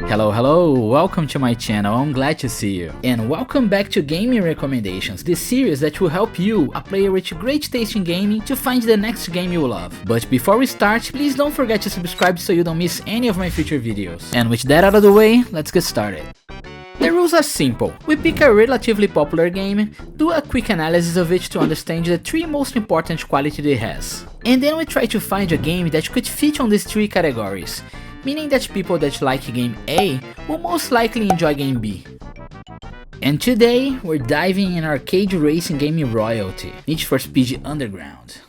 Hello, welcome to my channel, I'm glad to see you. And welcome back to Gaming Recommendations, the series that will help you, a player with great taste in gaming, to find the next game you love. But before we start, please don't forget to subscribe so you don't miss any of my future videos. And with that out of the way, let's get started. The rules are simple. We pick a relatively popular game, do a quick analysis of it to understand the 3 most important qualities it has. And then we try to find a game that could fit on these 3 categories, meaning that people that like game A will most likely enjoy game B. And today, we're diving in arcade racing game royalty, Need for Speed Underground.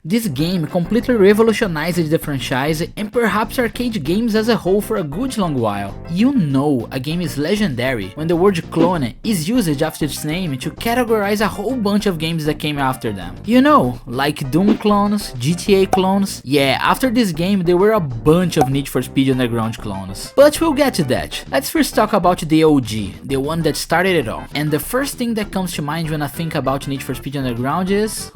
This game completely revolutionized the franchise and perhaps arcade games as a whole for a good long while. You know a game is legendary when the word clone is used after its name to categorize a whole bunch of games that came after them. You know, like Doom clones, GTA clones. Yeah, after this game there were a bunch of Need for Speed Underground clones. But we'll get to that. Let's first talk about the OG, the one that started it all. And the first thing that comes to mind when I think about Need for Speed Underground is...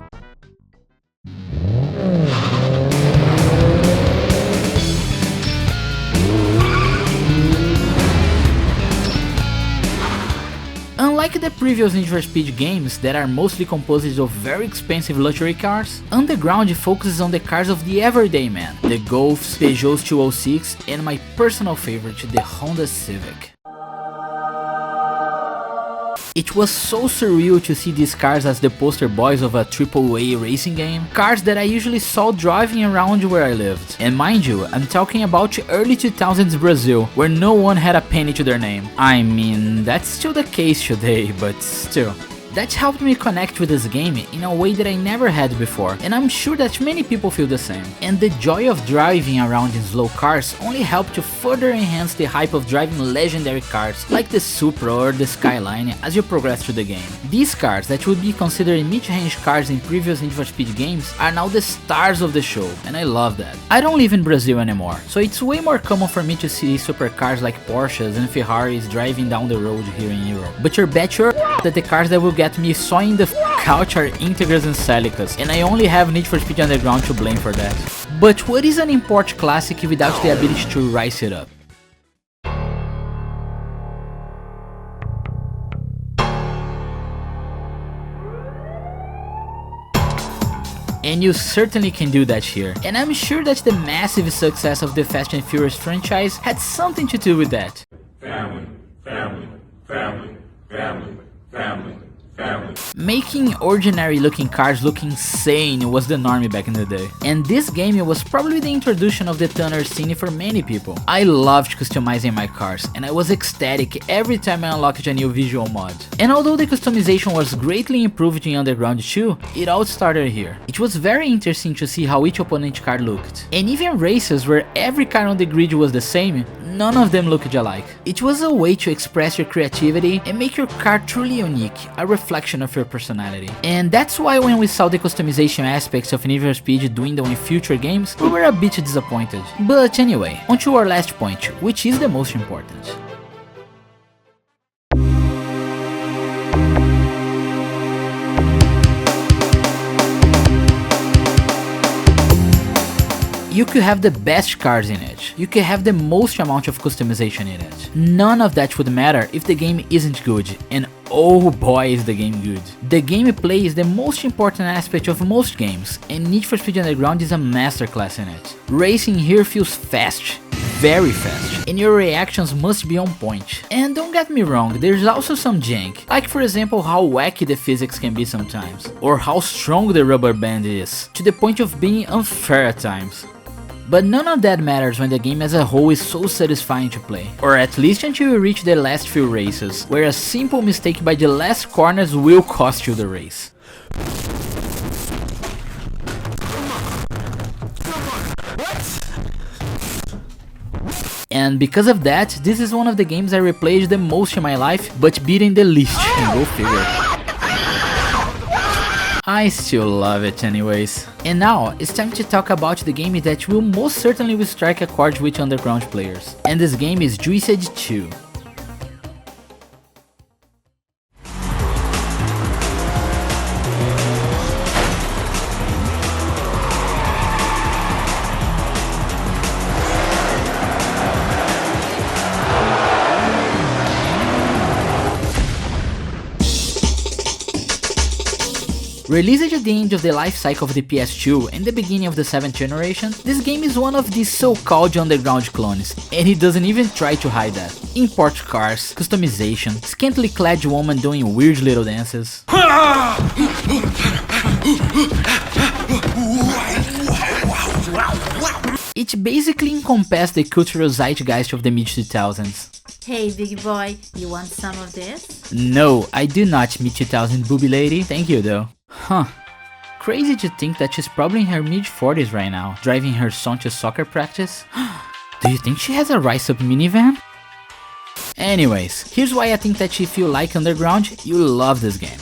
Unlike the previous Need for Speed games that are mostly composed of very expensive luxury cars, Underground focuses on the cars of the everyday man, the Golfs, Peugeot 206 and my personal favorite, the Honda Civic. It was so surreal to see these cars as the poster boys of a AAA racing game, cars that I usually saw driving around where I lived. And mind you, I'm talking about early 2000s Brazil, where no one had a penny to their name. I mean, that's still the case today, but still. That helped me connect with this game in a way that I never had before, and I'm sure that many people feel the same. And the joy of driving around in slow cars only helped to further enhance the hype of driving legendary cars like the Supra or the Skyline as you progress through the game. These cars that would be considered mid-range cars in previous Need for Speed games are now the stars of the show, and I love that. I don't live in Brazil anymore, so it's way more common for me to see supercars like Porsches and Ferraris driving down the road here in Europe. But you bet your that the cars that will get me sawing the couch are Integras and Celicas, and I only have Need for Speed Underground to blame for that. But what is an import classic without the ability to rise it up? And you certainly can do that here, and I'm sure that the massive success of the Fast and Furious franchise had something to do with that. Family, family, family, family, family. Making ordinary looking cars look insane was the norm back in the day. And this game was probably the introduction of the tuner scene for many people. I loved customizing my cars, and I was ecstatic every time I unlocked a new visual mod. And although the customization was greatly improved in Underground 2, it all started here. It was very interesting to see how each opponent car looked. And even races where every car on the grid was the same, none of them looked alike. It was a way to express your creativity and make your car truly unique, a reflection of your personality. And that's why when we saw the customization aspects of Need for Speed dwindle in future games, we were a bit disappointed. But anyway, on to our last point, which is the most important. You could have the best cars in it, you could have the most amount of customization in it. None of that would matter if the game isn't good, and oh boy is the game good. The gameplay is the most important aspect of most games, and Need for Speed Underground is a masterclass in it. Racing here feels fast, very fast, and your reactions must be on point. And don't get me wrong, there's also some jank, like for example how wacky the physics can be sometimes, or how strong the rubber band is, to the point of being unfair at times. But none of that matters when the game as a whole is so satisfying to play. Or at least until you reach the last few races, where a simple mistake by the last corners will cost you the race. And because of that, this is one of the games I replayed the most in my life, but beating the least, and go figure. I still love it anyways. And now, it's time to talk about the game that will most certainly will strike a chord with Underground players. And this game is Juiced 2. Released at the end of the life cycle of the PS2 and the beginning of the 7th generation, this game is one of these so-called underground clones, and it doesn't even try to hide that. Import cars, customization, scantily clad woman doing weird little dances. It basically encompasses the cultural zeitgeist of the mid-2000s. Hey, big boy, you want some of this? No, I do not, mid-2000 booby lady. Thank you though. Huh. Crazy to think that she's probably in her mid-40s right now, driving her son to soccer practice. Do you think she has a Rise Up minivan? Anyways, here's why I think that if you like Underground, you'll love this game.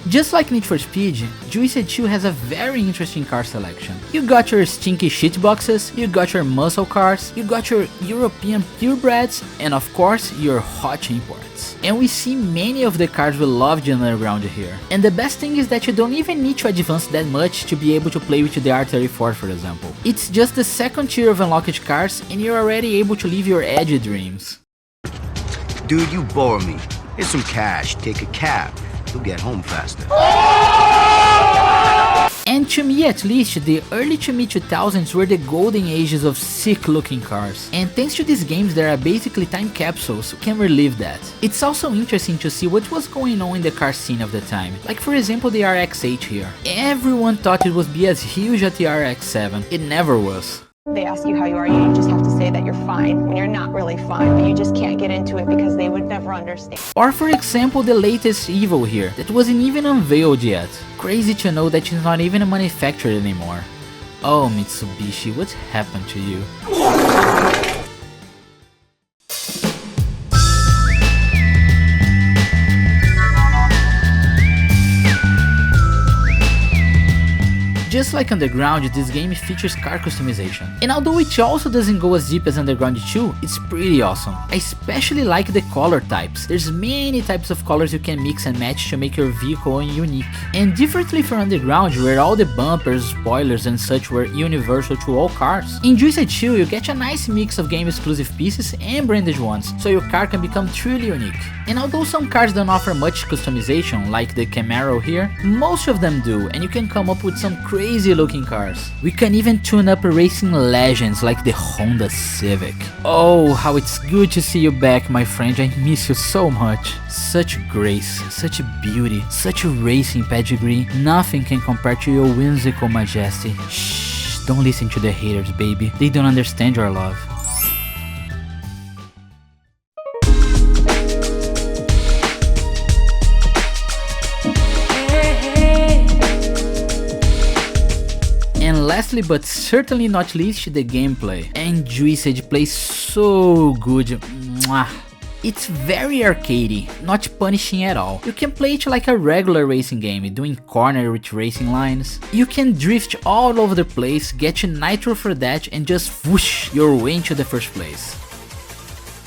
Just like Need for Speed, Juiced 2 has a very interesting car selection. You got your stinky shit boxes, you got your muscle cars, you got your European purebreds, and of course your hot imports. And we see many of the cars we loved in Underground here. And the best thing is that you don't even need to advance that much to be able to play with the R34, for example. It's just the second tier of unlocked cars and you're already able to live your edgy dreams. Dude, you bore me. Here's some cash, take a cab. You'll get home faster. And to me at least, the early to mid 2000s were the golden ages of sick looking cars. And thanks to these games that are basically time capsules, we can relive that. It's also interesting to see what was going on in the car scene of the time. Like for example the RX-8 here. Everyone thought it would be as huge as the RX-7. It never was. They ask you how you are, you just have to say that you're fine when you're not really fine, but you just can't get into it because they would never understand. Or for example the latest Evo here, that wasn't even unveiled yet. Crazy to know that it's not even manufactured anymore. Oh Mitsubishi, what happened to you? Just like Underground, this game features car customization. And although it also doesn't go as deep as Underground 2, it's pretty awesome. I especially like the color types. There's many types of colors you can mix and match to make your vehicle unique. And differently from Underground, where all the bumpers, spoilers and such were universal to all cars, in Juiced 2 you get a nice mix of game exclusive pieces and branded ones, so your car can become truly unique. And although some cars don't offer much customization, like the Camaro here, most of them do, and you can come up with some crazy looking cars. We can even tune up racing legends like the Honda Civic. Oh, how it's good to see you back, my friend, I miss you so much. Such grace, such beauty, such a racing pedigree, nothing can compare to your whimsical majesty. Shh, don't listen to the haters, baby, they don't understand your love. And lastly but certainly not least, the gameplay. And Juiced plays so good. Mwah. It's very arcadey, not punishing at all. You can play it like a regular racing game, doing corner with racing lines. You can drift all over the place, get nitro for that and just whoosh your way into the first place.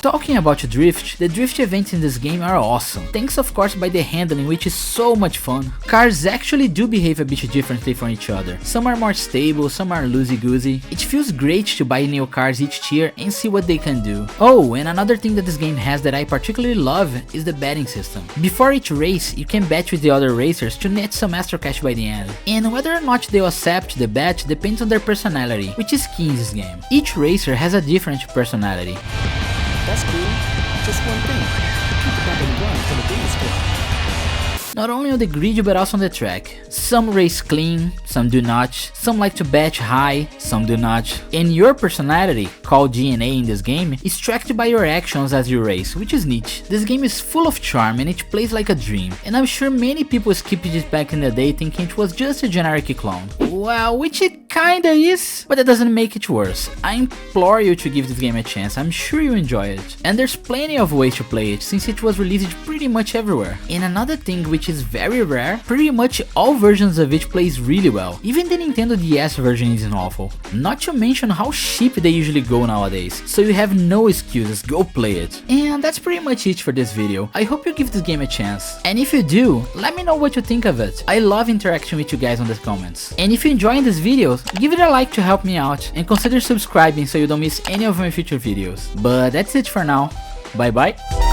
Talking about drift, the drift events in this game are awesome, thanks of course by the handling, which is so much fun. Cars actually do behave a bit differently from each other. Some are more stable, some are loosey-goosey. It feels great to buy new cars each tier and see what they can do. Oh, and another thing that this game has that I particularly love is the betting system. Before each race, you can bet with the other racers to net some extra cash by the end. And whether or not they'll accept the bet depends on their personality, which is key in this game. Each racer has a different personality. That's cool. Just one thing. Keep bumping one for the dance club. Not only on the grid but also on the track. Some race clean, some do not, some like to bet high, some do not. And your personality, called DNA in this game, is tracked by your actions as you race, which is neat. This game is full of charm and it plays like a dream, and I'm sure many people skipped it back in the day thinking it was just a generic clone. Well, which it kinda is, but that doesn't make it worse. I implore you to give this game a chance, I'm sure you enjoy it. And there's plenty of ways to play it, since it was released pretty much everywhere. And another thing which which is very rare, pretty much all versions of it plays really well. Even the Nintendo DS version isn't awful. Not to mention how cheap they usually go nowadays, so you have no excuses, go play it. And that's pretty much it for this video. I hope you give this game a chance. And if you do, let me know what you think of it. I love interacting with you guys on the comments. And if you're enjoying these videos, give it a like to help me out, and consider subscribing so you don't miss any of my future videos. But that's it for now. Bye bye.